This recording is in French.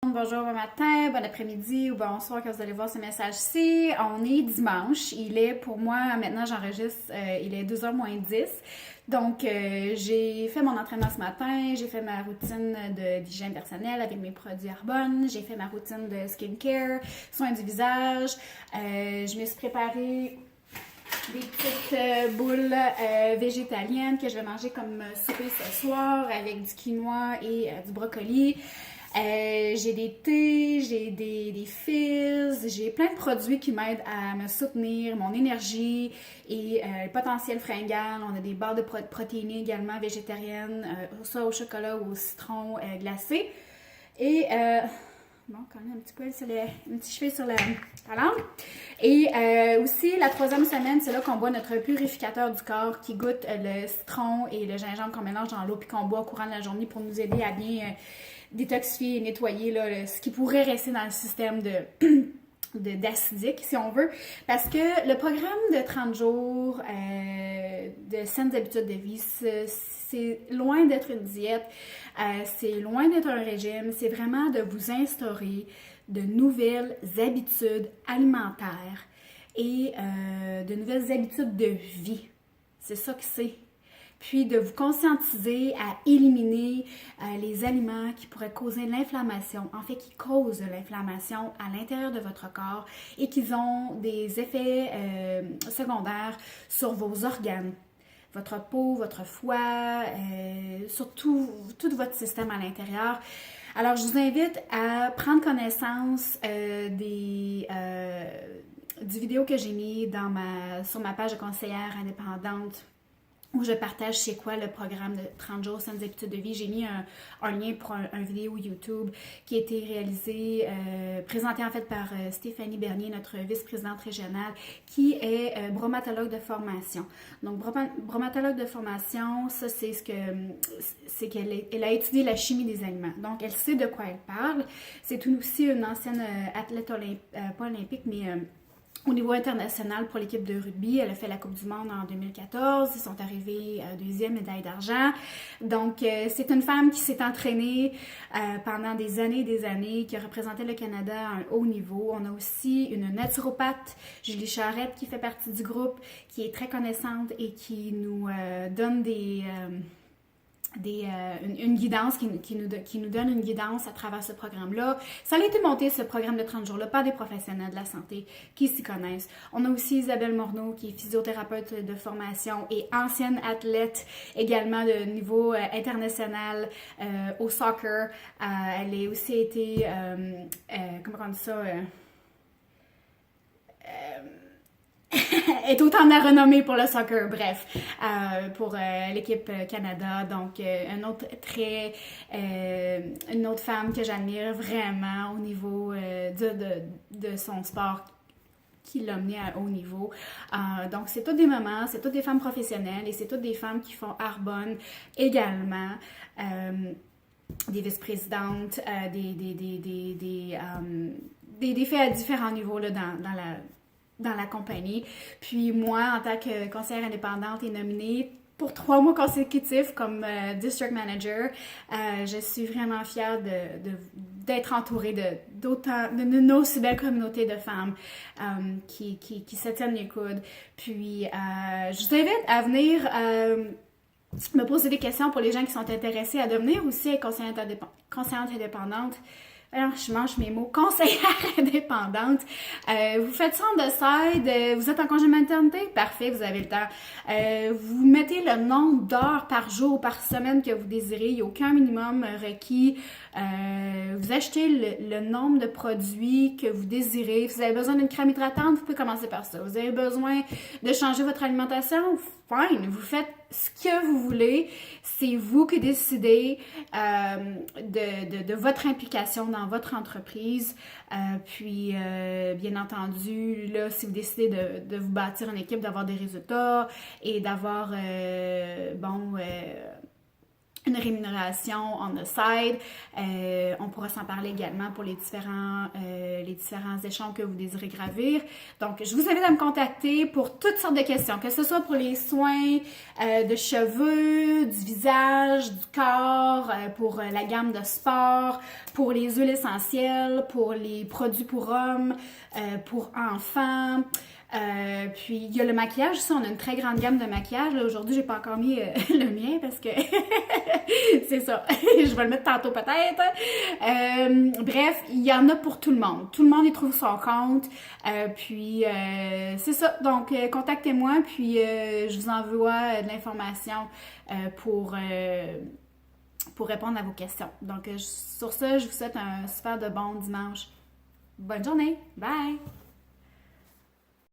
Bonjour, bon matin, bon après-midi ou bonsoir quand vous allez voir ce message-ci. On est dimanche. Il est pour moi, maintenant j'enregistre, il est 2h moins 10. Donc, j'ai fait mon entraînement ce matin, j'ai fait ma routine d'hygiène personnelle avec mes produits Arbonne, j'ai fait ma routine de skincare, soins du visage. Je me suis préparé des petites boules végétaliennes que je vais manger comme souper ce soir avec du quinoa et du brocoli. J'ai des thés, j'ai des fizz, j'ai plein de produits qui m'aident à me soutenir, mon énergie et le potentiel fringant. On a des barres de protéines également végétariennes, soit au chocolat ou au citron glacé. Et bon, quand même un petit poil sur un petit cheveu sur la langue. Et aussi, la troisième semaine, c'est là qu'on boit notre purificateur du corps qui goûte le citron et le gingembre qu'on mélange dans l'eau puis qu'on boit au courant de la journée pour nous aider à bien détoxifier et nettoyer là, ce qui pourrait rester dans le système d'acidique, si on veut. Parce que le programme de 30 jours de saines habitudes de vie, c'est loin d'être une diète, c'est loin d'être un régime, c'est vraiment de vous instaurer de nouvelles habitudes alimentaires et de nouvelles habitudes de vie. C'est ça que c'est. Puis de vous conscientiser à éliminer les aliments qui pourraient causer de l'inflammation, en fait qui causent de l'inflammation à l'intérieur de votre corps et qui ont des effets secondaires sur vos organes, votre peau, votre foie, surtout tout votre système à l'intérieur. Alors je vous invite à prendre connaissance du vidéo que j'ai mis sur ma page de conseillère indépendante où je partage c'est quoi le programme de 30 jours saines habitudes de vie. J'ai mis un lien pour un vidéo YouTube qui a été réalisé, présenté en fait par Stéphanie Bernier, notre vice-présidente régionale, qui est bromatologue de formation. Donc, bromatologue de formation, ça c'est qu'elle a étudié la chimie des aliments. Donc, elle sait de quoi elle parle. C'est aussi une ancienne athlète pas olympique, mais au niveau international pour l'équipe de rugby. Elle a fait la Coupe du Monde en 2014. Ils sont arrivés deuxième médaille d'argent. Donc, c'est une femme qui s'est entraînée pendant des années, qui a représenté le Canada à un haut niveau. On a aussi une naturopathe, Julie Charette, qui fait partie du groupe, qui est très connaissante et qui nous donne une guidance, qui nous donne une guidance à travers ce programme-là. Ça a été monté, ce programme de 30 jours-là, par des professionnels de la santé qui s'y connaissent. On a aussi Isabelle Morneau, qui est physiothérapeute de formation et ancienne athlète également de niveau international au soccer. Elle a aussi été, comment on dit ça, est autant de la renommée pour le soccer, bref, pour l'équipe Canada. Donc, une autre femme que j'admire vraiment au niveau de son sport qui l'a mené à haut niveau. Donc, c'est toutes des mamans, c'est toutes des femmes professionnelles et c'est toutes des femmes qui font Arbonne également. Des vice-présidentes, des faits à différents niveaux là, dans la compagnie. Puis moi, en tant que conseillère indépendante et nominée pour 3 mois consécutifs comme District Manager, je suis vraiment fière d'être entourée d'une aussi belle communauté de femmes qui se tiennent les coudes. Puis, je vous invite à venir me poser des questions pour les gens qui sont intéressés à devenir aussi conseillante indépendante. Alors, je mange mes mots. Conseillère indépendante. Vous faites ça en side. Vous êtes en congé maternité? Parfait, vous avez le temps. Vous mettez le nombre d'heures par jour ou par semaine que vous désirez. Il n'y a aucun minimum requis. Vous achetez le nombre de produits que vous désirez. Si vous avez besoin d'une crème hydratante, vous pouvez commencer par ça. Vous avez besoin de changer votre alimentation? Fine, vous faites ce que vous voulez. C'est vous qui décidez de votre implication dans votre entreprise. Puis, bien entendu, là, si vous décidez de vous bâtir une équipe, d'avoir des résultats et d'avoir, une rémunération on the side. On pourra s'en parler également pour les différents échelons que vous désirez gravir. Donc, je vous invite à me contacter pour toutes sortes de questions, que ce soit pour les soins de cheveux, du visage, du corps, pour la gamme de sport, pour les huiles essentielles, pour les produits pour hommes, pour enfants. Puis il y a le maquillage aussi, on a une très grande gamme de maquillage. Là, aujourd'hui, j'ai pas encore mis le mien parce que c'est ça. Je vais le mettre tantôt peut-être. Bref, il y en a pour tout le monde. Tout le monde y trouve son compte. Puis c'est ça. Donc contactez-moi, puis je vous envoie de l'information pour répondre à vos questions. Donc sur ça, je vous souhaite un super de bon dimanche. Bonne journée. Bye!